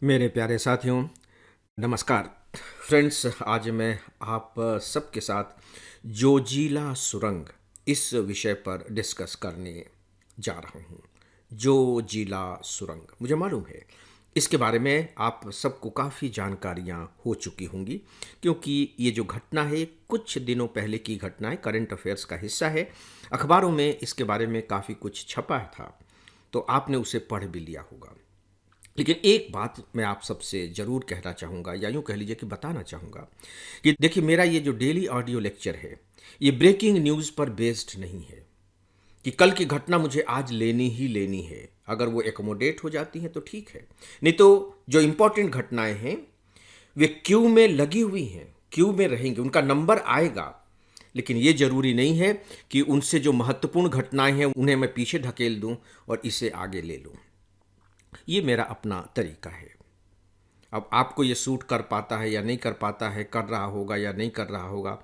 मेरे प्यारे साथियों, नमस्कार। फ्रेंड्स, आज मैं आप सबके साथ जोजीला सुरंग इस विषय पर डिस्कस करने जा रहा हूँ। जोजीला सुरंग, मुझे मालूम है इसके बारे में आप सबको काफ़ी जानकारियाँ हो चुकी होंगी, क्योंकि ये जो घटना है कुछ दिनों पहले की घटना है, करंट अफेयर्स का हिस्सा है। अखबारों में इसके बारे में काफ़ी कुछ छपा था, तो आपने उसे पढ़ भी लिया होगा। लेकिन एक बात मैं आप सबसे ज़रूर कहना चाहूँगा, या यूँ कह लीजिए कि बताना चाहूँगा कि देखिए, मेरा ये जो डेली ऑडियो लेक्चर है, ये ब्रेकिंग न्यूज़ पर बेस्ड नहीं है कि कल की घटना मुझे आज लेनी ही लेनी है। अगर वो एकोमोडेट हो जाती हैं तो ठीक है, नहीं तो जो इम्पोर्टेंट घटनाएं हैं वे क्यू में लगी हुई हैं, क्यू में रहेंगी, उनका नंबर आएगा। लेकिन ये ज़रूरी नहीं है कि उनसे जो महत्वपूर्ण घटनाएं हैं उन्हें मैं पीछे धकेल दूं और इसे आगे ले लूं। ये मेरा अपना तरीका है। अब आपको ये सूट कर पाता है या नहीं कर पाता है, कर रहा होगा या नहीं कर रहा होगा,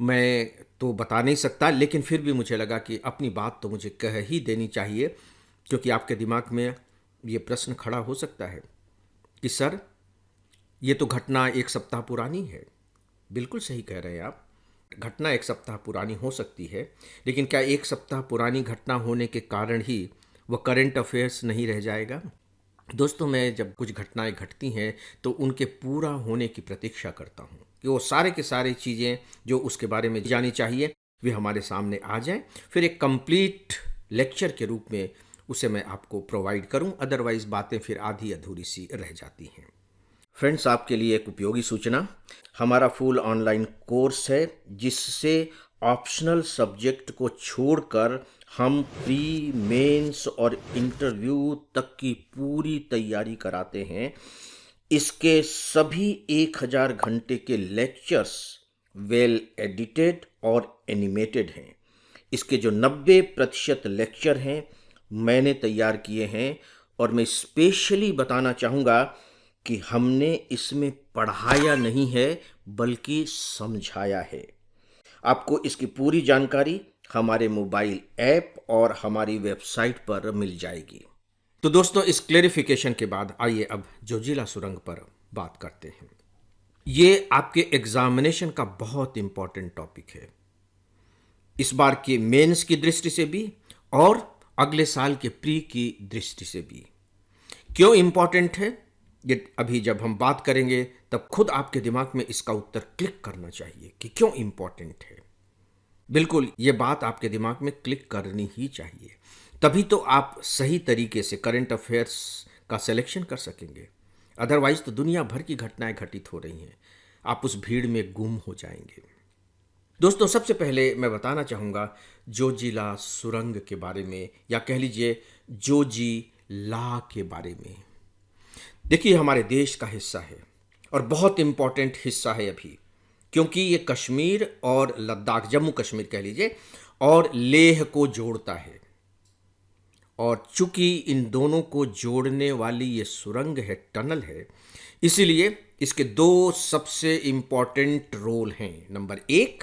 मैं तो बता नहीं सकता। लेकिन फिर भी मुझे लगा कि अपनी बात तो मुझे कह ही देनी चाहिए, क्योंकि आपके दिमाग में ये प्रश्न खड़ा हो सकता है कि सर, ये तो घटना एक सप्ताह पुरानी है। बिल्कुल सही कह रहे हैं आप, घटना एक सप्ताह पुरानी हो सकती है, लेकिन क्या एक सप्ताह पुरानी घटना होने के कारण ही वह करंट अफेयर्स नहीं रह जाएगा? दोस्तों, मैं जब कुछ घटनाएं घटती हैं तो उनके पूरा होने की प्रतीक्षा करता हूँ कि वो सारे के सारे चीज़ें जो उसके बारे में जानी चाहिए वे हमारे सामने आ जाएं, फिर एक कंप्लीट लेक्चर के रूप में उसे मैं आपको प्रोवाइड करूं। अदरवाइज़ बातें फिर आधी अधूरी सी रह जाती हैं। फ्रेंड्स, आपके लिए एक उपयोगी सूचना, हमारा फुल ऑनलाइन कोर्स है जिससे ऑप्शनल सब्जेक्ट को छोड़कर हम प्री मेंस और इंटरव्यू तक की पूरी तैयारी कराते हैं। इसके सभी 1000 घंटे के लेक्चर्स वेल एडिटेड और एनिमेटेड हैं। इसके जो 90% लेक्चर हैं मैंने तैयार किए हैं, और मैं स्पेशली बताना चाहूँगा कि हमने इसमें पढ़ाया नहीं है बल्कि समझाया है। आपको इसकी पूरी जानकारी हमारे मोबाइल ऐप और हमारी वेबसाइट पर मिल जाएगी। तो दोस्तों, इस क्लेरिफिकेशन के बाद आइए अब जोजिला सुरंग पर बात करते हैं। ये आपके एग्जामिनेशन का बहुत इंपॉर्टेंट टॉपिक है, इस बार के मेंस की दृष्टि से भी और अगले साल के प्री की दृष्टि से भी। क्यों इंपॉर्टेंट है, ये अभी जब हम बात करेंगे तब खुद आपके दिमाग में इसका उत्तर क्लिक करना चाहिए कि क्यों इंपॉर्टेंट है। बिल्कुल, ये बात आपके दिमाग में क्लिक करनी ही चाहिए, तभी तो आप सही तरीके से करंट अफेयर्स का सिलेक्शन कर सकेंगे। अदरवाइज तो दुनिया भर की घटनाएं घटित हो रही हैं, आप उस भीड़ में गुम हो जाएंगे। दोस्तों, सबसे पहले मैं बताना चाहूँगा जोजिला सुरंग के बारे में, या कह लीजिए जोजी ला के बारे में। देखिए, हमारे देश का हिस्सा है और बहुत इम्पॉर्टेंट हिस्सा है अभी, क्योंकि ये कश्मीर और लद्दाख, जम्मू कश्मीर कह लीजिए, और लेह को जोड़ता है। और चूंकि इन दोनों को जोड़ने वाली ये सुरंग है, टनल है, इसीलिए इसके दो सबसे इम्पॉर्टेंट रोल हैं। नंबर एक,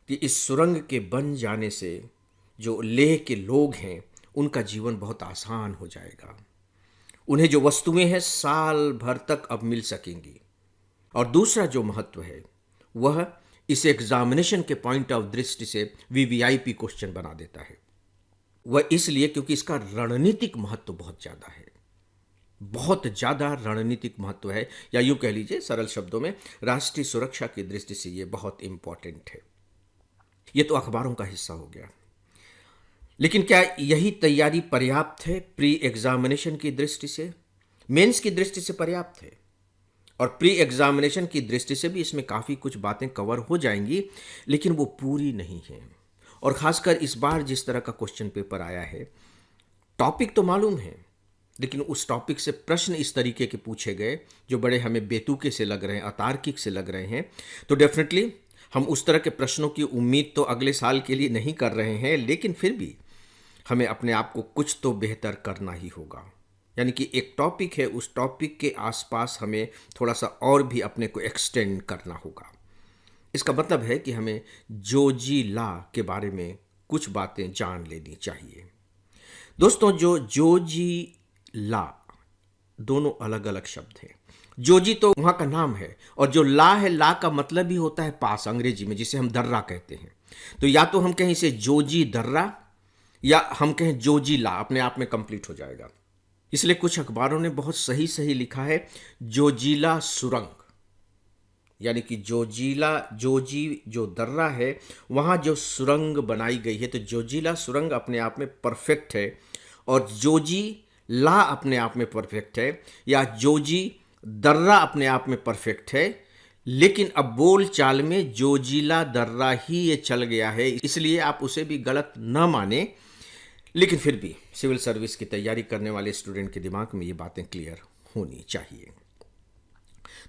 कि इस सुरंग के बन जाने से जो लेह के लोग हैं उनका जीवन बहुत आसान हो जाएगा। उन्हें जो वस्तुएं हैं साल भर तक अब मिल सकेंगी। और दूसरा जो महत्व है वह इस एग्जामिनेशन के पॉइंट ऑफ दृष्टि से वीवीआईपी क्वेश्चन बना देता है। वह इसलिए क्योंकि इसका रणनीतिक महत्व बहुत ज़्यादा है, बहुत ज़्यादा रणनीतिक महत्व है, या यूँ कह लीजिए सरल शब्दों में राष्ट्रीय सुरक्षा की दृष्टि से ये बहुत इंपॉर्टेंट है। ये तो अखबारों का हिस्सा हो गया, लेकिन क्या यही तैयारी पर्याप्त है प्री एग्जामिनेशन की दृष्टि से? मेंस की दृष्टि से पर्याप्त है, और प्री एग्जामिनेशन की दृष्टि से भी इसमें काफ़ी कुछ बातें कवर हो जाएंगी, लेकिन वो पूरी नहीं है। और ख़ासकर इस बार जिस तरह का क्वेश्चन पेपर आया है, टॉपिक तो मालूम है, लेकिन उस टॉपिक से प्रश्न इस तरीके के पूछे गए जो बड़े हमें बेतुके से लग रहे हैं, अतार्किक से लग रहे हैं। तो डेफिनेटली हम उस तरह के प्रश्नों की उम्मीद तो अगले साल के लिए नहीं कर रहे हैं, लेकिन फिर भी हमें अपने आप को कुछ तो बेहतर करना ही होगा। यानी कि एक टॉपिक है, उस टॉपिक के आसपास हमें थोड़ा सा और भी अपने को एक्सटेंड करना होगा। इसका मतलब है कि हमें जोजिला के बारे में कुछ बातें जान लेनी चाहिए। दोस्तों, जो जोजिला दोनों अलग अलग शब्द हैं। जोजी तो वहाँ का नाम है, और जो ला है, ला का मतलब ही होता है पास अंग्रेजी में, जिसे हम दर्रा कहते हैं। तो या तो हम कहें इसे जोजी दर्रा, या हम कहें जोजी ला, अपने आप में कंप्लीट हो जाएगा। इसलिए कुछ अखबारों ने बहुत सही सही लिखा है जोजीला सुरंग, यानी कि जोजीला, जोजी जो दर्रा है वहाँ जो सुरंग बनाई गई है, तो जोजीला सुरंग अपने आप में परफेक्ट है, और जोजी ला अपने आप में परफेक्ट है, या जोजी दर्रा अपने आप में परफेक्ट है। लेकिन अब बोल चाल में जोजीला दर्रा ही ये चल गया है, इसलिए आप उसे भी गलत न माने। लेकिन फिर भी सिविल सर्विस की तैयारी करने वाले स्टूडेंट के दिमाग में ये बातें क्लियर होनी चाहिए।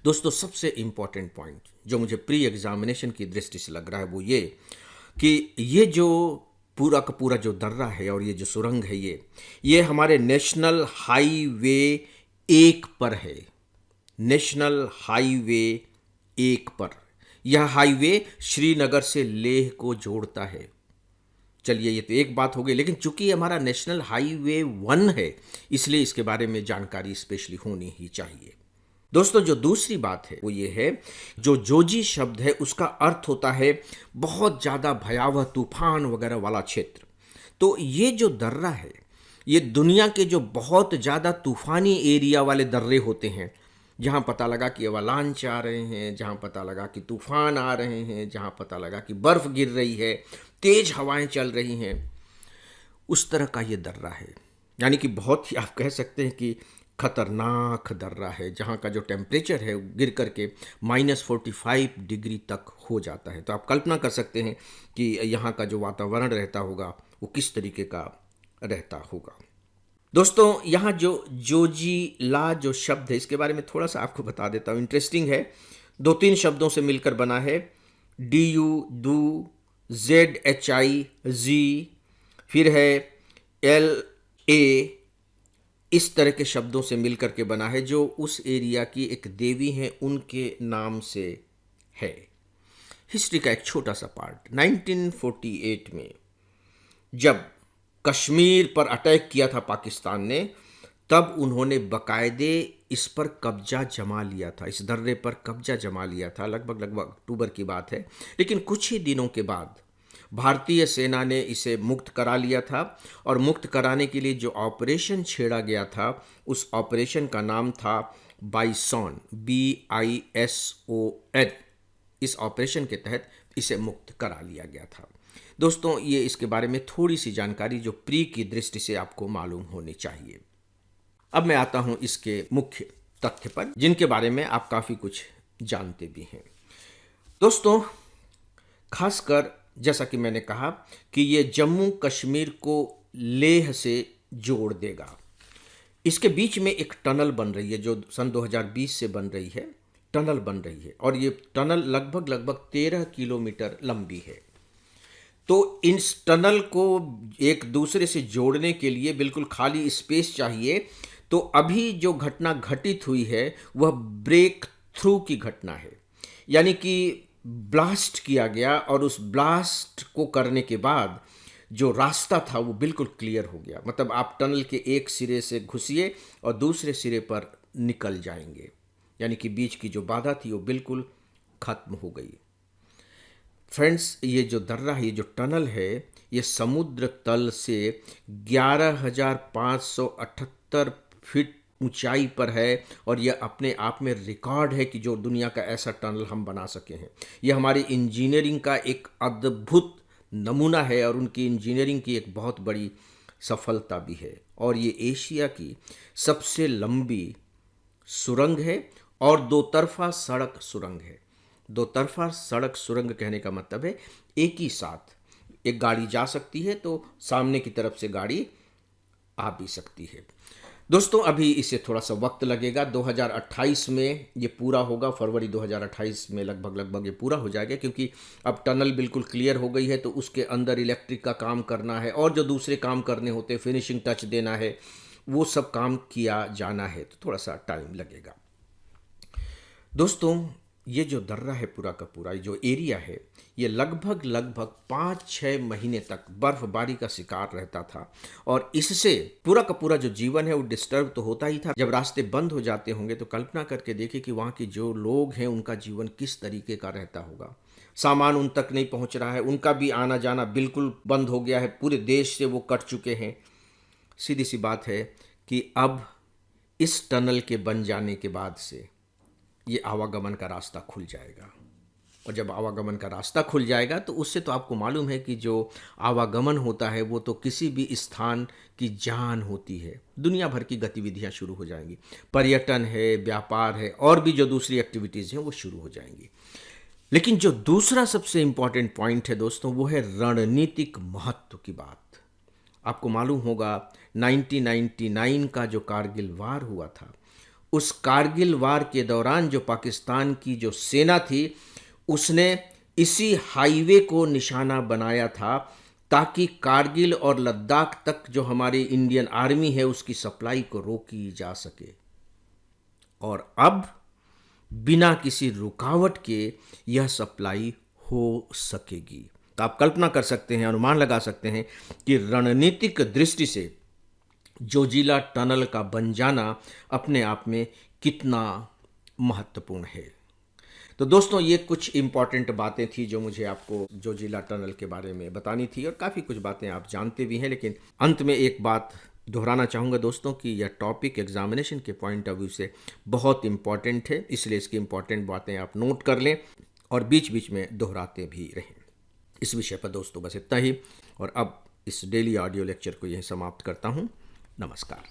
दोस्तों, सबसे इंपॉर्टेंट पॉइंट जो मुझे प्री एग्जामिनेशन की दृष्टि से लग रहा है वो ये कि ये जो पूरा का पूरा जो दर्रा है और ये जो सुरंग है, ये हमारे नेशनल हाईवे 1 पर है। नेशनल हाईवे 1 पर यह हाईवे श्रीनगर से लेह को जोड़ता है। चलिए, ये तो एक बात हो गई, लेकिन चूंकि हमारा नेशनल हाईवे 1 है, इसलिए इसके बारे में जानकारी स्पेशली होनी ही चाहिए। दोस्तों, जो दूसरी बात है वो ये है, जो जोजी शब्द है उसका अर्थ होता है बहुत ज़्यादा भयावह तूफान वगैरह वाला क्षेत्र। तो ये जो दर्रा है, ये दुनिया के जो बहुत ज़्यादा तूफानी एरिया वाले दर्रे होते हैं, जहाँ पता लगा कि अवलांच आ रहे हैं, जहाँ पता लगा कि तूफान आ रहे हैं, जहाँ पता लगा कि बर्फ़ गिर रही है, तेज़ हवाएं चल रही हैं, उस तरह का ये दर्रा है। यानी कि बहुत ही आप कह सकते हैं कि खतरनाक दर्रा है, जहाँ का जो टेम्परेचर है गिर करके -45 डिग्री तक हो जाता है। तो आप कल्पना कर सकते हैं कि यहाँ का जो वातावरण रहता होगा वो किस तरीके का रहता होगा। दोस्तों, यहाँ जो जोजीला जो शब्द है, इसके बारे में थोड़ा सा आपको बता देता हूँ, इंटरेस्टिंग है। 2-3 शब्दों से मिलकर बना है। DU दू, ZHI, फिर है LA, इस तरह के शब्दों से मिलकर के बना है, जो उस एरिया की एक देवी हैं उनके नाम से है। हिस्ट्री का एक छोटा सा पार्ट, 1948 में जब कश्मीर पर अटैक किया था पाकिस्तान ने, तब उन्होंने बाकायदे इस पर कब्जा जमा लिया था, इस दर्रे पर कब्जा जमा लिया था। लगभग अक्टूबर की बात है। लेकिन कुछ ही दिनों के बाद भारतीय सेना ने इसे मुक्त करा लिया था, और मुक्त कराने के लिए जो ऑपरेशन छेड़ा गया था, उस ऑपरेशन का नाम था बाइसॉन, BISON। इस ऑपरेशन के तहत इसे मुक्त करा लिया गया था। दोस्तों, ये इसके बारे में थोड़ी सी जानकारी जो प्री की दृष्टि से आपको मालूम होनी चाहिए। अब मैं आता हूं इसके मुख्य तथ्य पर, जिनके बारे में आप काफ़ी कुछ जानते भी हैं। दोस्तों, खासकर जैसा कि मैंने कहा कि ये जम्मू कश्मीर को लेह से जोड़ देगा। इसके बीच में एक टनल बन रही है, जो सन 2020 से बन रही है, टनल बन रही है, और ये टनल लगभग 13 किलोमीटर लंबी है। तो इस टनल को एक दूसरे से जोड़ने के लिए बिल्कुल खाली स्पेस चाहिए। तो अभी जो घटना घटित हुई है वह ब्रेक थ्रू की घटना है, यानी कि ब्लास्ट किया गया, और उस ब्लास्ट को करने के बाद जो रास्ता था वो बिल्कुल क्लियर हो गया। मतलब आप टनल के एक सिरे से घुसिए और दूसरे सिरे पर निकल जाएंगे, यानी कि बीच की जो बाधा थी वो बिल्कुल खत्म हो गई। फ्रेंड्स, ये जो दर्रा है, ये जो टनल है, ये समुद्र तल से 11,578 फीट ऊंचाई पर है, और यह अपने आप में रिकॉर्ड है कि जो दुनिया का ऐसा टनल हम बना सके हैं। यह हमारी इंजीनियरिंग का एक अद्भुत नमूना है, और उनकी इंजीनियरिंग की एक बहुत बड़ी सफलता भी है। और ये एशिया की सबसे लंबी सुरंग है, और दो तरफा सड़क सुरंग है। दो तरफा सड़क सुरंग कहने का मतलब है एक ही साथ एक गाड़ी जा सकती है, तो सामने की तरफ से गाड़ी आ भी सकती है। दोस्तों, अभी इसे थोड़ा सा वक्त लगेगा। 2028 में ये पूरा होगा, फरवरी 2028 में लगभग ये पूरा हो जाएगा, क्योंकि अब टनल बिल्कुल क्लियर हो गई है। तो उसके अंदर इलेक्ट्रिक का काम करना है, और जो दूसरे काम करने होते हैं, फिनिशिंग टच देना है, वो सब काम किया जाना है, तो थोड़ा सा टाइम लगेगा। दोस्तों, ये जो दर्रा है पूरा का पूरा, ये जो एरिया है, ये लगभग लगभग 5-6 महीने तक बर्फबारी का शिकार रहता था। और इससे पूरा का पूरा जो जीवन है वो डिस्टर्ब तो होता ही था। जब रास्ते बंद हो जाते होंगे तो कल्पना करके देखिए कि वहाँ के जो लोग हैं उनका जीवन किस तरीके का रहता होगा। सामान उन तक नहीं पहुँच रहा है, उनका भी आना जाना बिल्कुल बंद हो गया है, पूरे देश से वो कट चुके हैं। सीधी सी बात है कि अब इस टनल के बन जाने के बाद से ये आवागमन का रास्ता खुल जाएगा। और जब आवागमन का रास्ता खुल जाएगा तो उससे तो आपको मालूम है कि जो आवागमन होता है वो तो किसी भी स्थान की जान होती है। दुनिया भर की गतिविधियां शुरू हो जाएंगी, पर्यटन है, व्यापार है, और भी जो दूसरी एक्टिविटीज़ हैं वो शुरू हो जाएंगी। लेकिन जो दूसरा सबसे इम्पॉर्टेंट पॉइंट है दोस्तों, वो है रणनीतिक महत्व की बात। आपको मालूम होगा 1999 का जो कारगिल वार हुआ था, उस कारगिल वार के दौरान जो पाकिस्तान की जो सेना थी उसने इसी हाईवे को निशाना बनाया था ताकि कारगिल और लद्दाख तक जो हमारी इंडियन आर्मी है उसकी सप्लाई को रोकी जा सके। और अब बिना किसी रुकावट के यह सप्लाई हो सकेगी। तो आप कल्पना कर सकते हैं, अनुमान लगा सकते हैं कि रणनीतिक दृष्टि से जोजिला टनल का बन जाना अपने आप में कितना महत्वपूर्ण है। तो दोस्तों, ये कुछ इम्पॉर्टेंट बातें थी जो मुझे आपको जोजिला टनल के बारे में बतानी थी, और काफ़ी कुछ बातें आप जानते भी हैं। लेकिन अंत में एक बात दोहराना चाहूँगा दोस्तों कि यह टॉपिक एग्जामिनेशन के पॉइंट ऑफ व्यू से बहुत इम्पॉर्टेंट है, इसलिए इसकी इम्पॉर्टेंट बातें आप नोट कर लें और बीच बीच में दोहराते भी रहें। इस विषय पर दोस्तों बस इतना ही, और अब इस डेली ऑडियो लेक्चर को यहीं समाप्त करता हूँ। नमस्कार।